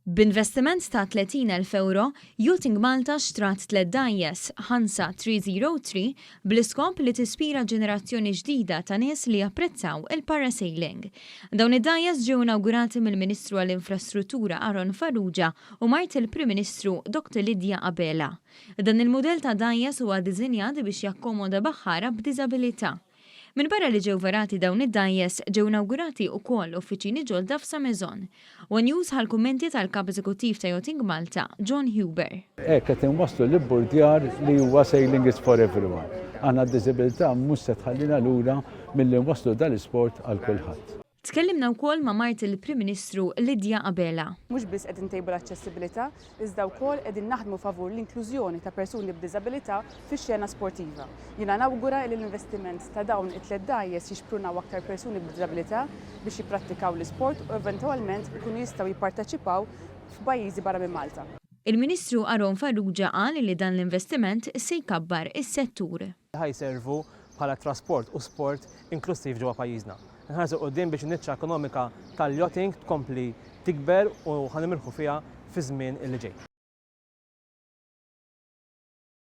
B'investiment ta' 30,000 euro, Yachting Malta xtrat 3 dajjes Hansa 303 bl-iskop li tispira ġenerazzjoni ġdida ta' nies li japprezzaw il-parasailing. Dawn id-dajjes ġew inawgurati mill-Ministru għall-Infrastruttura Aron Farrugia u mart il-Prim Ministru Dr. Lidja Qabela. Dan il-mudell ta' dajjes huwa ddiżinjat biex jakkomoda baħħara b'diżabilità. Min barra li ġew varati dawn id-dajjes ġew inawgurati wkoll uffiċini ġodda f'Samezon. One News ħal-kummenti tal-Kap Eżekuttiv ta' Yachting Malta, John Huber. Qed inwasslu l-ibburdjar li huwa sailing is for everyone. Għandna d-diżabilità mhux se tħallina lura milli nwasslu dal-isport għal kulħadd. Tkellimna wkoll ma' mart il-Prim Ministru Lidja Qabela. Mhux biss qegħdin ntejbu l-aċċessibilità, iżda wkoll qegħdin naħdmu favur l-inklużjoni ta' persuni b'diżabilità fix-xena sportiva. Jiena nawgura li l-investiment ta' dawn it-tliet dajjes jixprunaw aktar persuni b'diżabilità biex jipprattikaw l-isport u eventwalment ikunu jistgħu jipparteċipaw f'pajjiżi barra minn Malta. Il-Ministru Aron Farrugia qal li dan l-investiment se jkabbar is-settur. Ħajservu bħala trasport u sport inklusiv ġewwa pajjiżna. Nħarsu qudiem biex in-niċċa ekonomika tal-yachting tkompli tikber u ħanimilħu fiha fi żmien li ġej.